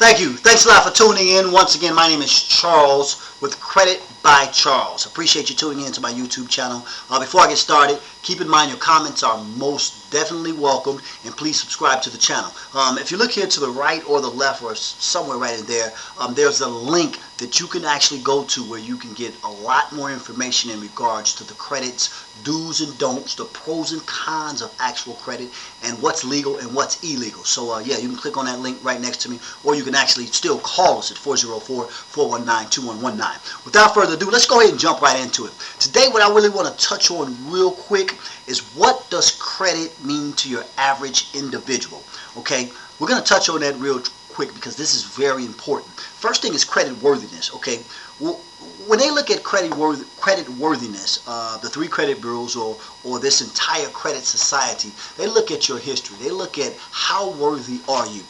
Thank you. Thanks a lot for tuning in. Once again, my name is Charles with Credit by Charles. Appreciate you tuning in to my YouTube channel. Before I get started, keep in mind your comments are most definitely welcome, and please subscribe to the channel. If you look here to the right or the left or somewhere right in there, there's a link that you can actually go to where you can get a lot more information in regards to the credits, do's and don'ts, the pros and cons of actual credit, and what's legal and what's illegal. So yeah, you can click on that link right next to me, or you can actually still call us at 404-419-2119. Without further ado, let's go ahead and jump right into it. Today, what I really want to touch on real quick is what does credit mean to your average individual. Okay, we're going to touch on that real quick because this is very important. First thing is credit worthiness. Okay, well, when they look at credit worthiness, the three credit bureaus or this entire credit society, they look at your history. They look at how worthy are you.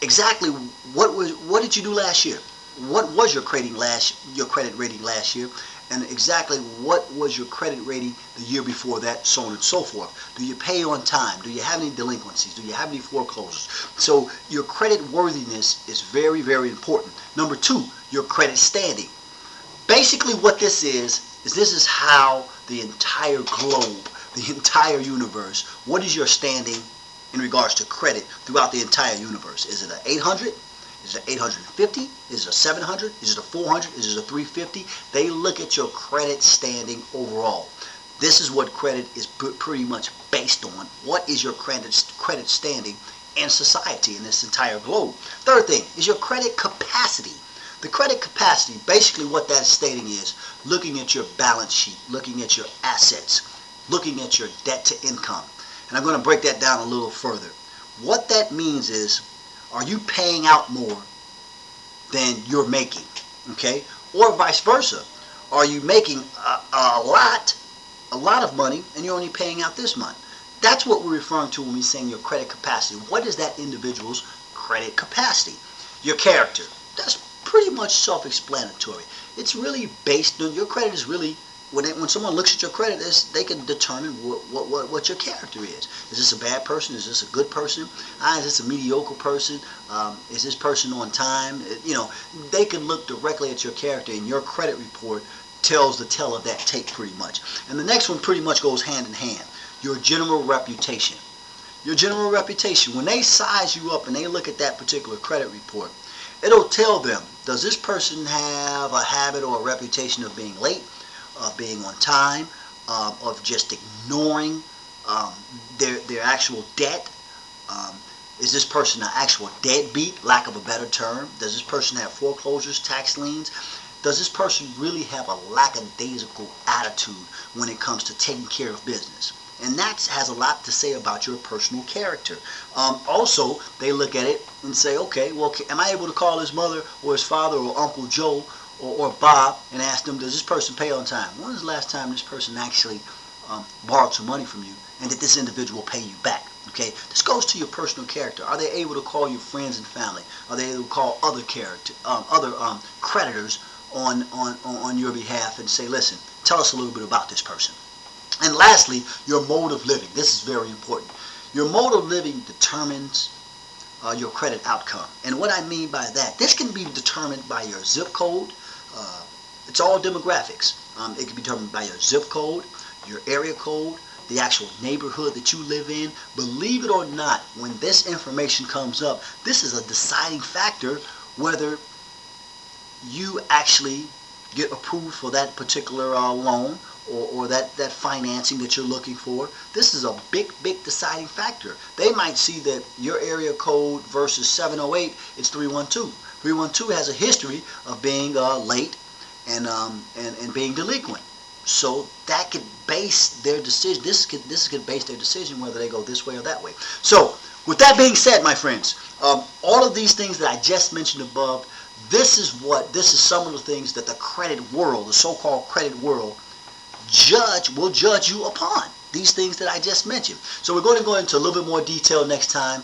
Exactly what did you do last year? What was your credit rating last year? And exactly what was your credit rating the year before that, so on and so forth. Do you pay on time? Do you have any delinquencies? Do you have any foreclosures? So your credit worthiness is very, very important. Number two, your credit standing. Basically what this is this is how the entire globe, the entire universe, what is your standing in regards to credit throughout the entire universe? Is it an 800? Is it 850? Is it a 700? Is it a 400? Is it a 350? They look at your credit standing overall. This is what credit is pretty much based on. What is your credit standing in society, in this entire globe? Third thing is your credit capacity. The credit capacity, basically what that's stating is looking at your balance sheet, looking at your assets, looking at your debt to income. And I'm going to break that down a little further. What that means is, are you paying out more than you're making? Okay? Or vice versa. Are you making a lot of money and you're only paying out this month? That's what we're referring to when we're saying your credit capacity. What is that individual's credit capacity? Your character. That's pretty much self-explanatory. It's really based on, your credit is really, when someone looks at your credit, they can determine what your character is. Is this a bad person? Is this a good person? Is this a mediocre person? Is this person on time? You know, they can look directly at your character, and your credit report tells the tale of that tape pretty much. And the next one pretty much goes hand in hand. Your general reputation. Your general reputation. When they size you up and they look at that particular credit report, it'll tell them, does this person have a habit or a reputation of being late, of being on time, of just ignoring their actual debt? Is this person an actual deadbeat, lack of a better term? Does this person have foreclosures, tax liens? Does this person really have a lackadaisical attitude when it comes to taking care of business? And that has a lot to say about your personal character. Also, they look at it and say, okay, well, am I able to call his mother or his father or Uncle Joe or Bob and ask them, does this person pay on time? When was the last time this person actually borrowed some money from you, and did this individual pay you back? Okay, this goes to your personal character. Are they able to call your friends and family? Are they able to call other creditors on your behalf and say, listen, tell us a little bit about this person? And lastly, your mode of living. This is very important. Your mode of living determines your credit outcome. And what I mean by that, this can be determined by your zip code. It's all demographics. It can be determined by your zip code, your area code, the actual neighborhood that you live in. Believe it or not, when this information comes up, this is a deciding factor whether you actually get approved for that particular loan or that financing that you're looking for. This is a big deciding factor. They might see that your area code versus 708 is 312. 312 has a history of being late and being delinquent. So that could base their decision. This could base their decision whether they go this way or that way. So with that being said, my friends, all of these things that I just mentioned above, this is some of the things that the credit world, the so-called credit world, will judge you upon. These things that I just mentioned. So we're going to go into a little bit more detail next time.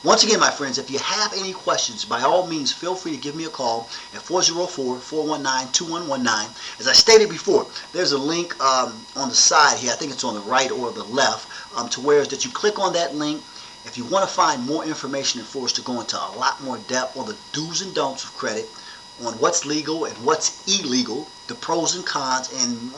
Once again, my friends, if you have any questions, by all means, feel free to give me a call at 404-419-2119. As I stated before, there's a link on the side here. I think it's on the right or the left, to where is that you click on that link If you want to find more information and for us to go into a lot more depth on the do's and don'ts of credit, on what's legal and what's illegal, the pros and cons, and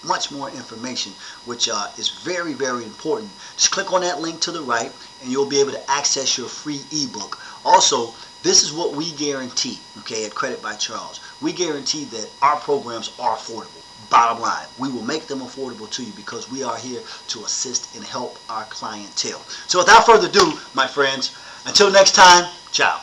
much more information, which is very, very important, just click on that link to the right and you'll be able to access your free ebook. Also, this is what we guarantee, okay, at Credit by Charles. We guarantee that our programs are affordable. Bottom line, we will make them affordable to you because we are here to assist and help our clientele. So without further ado, my friends, until next time, ciao.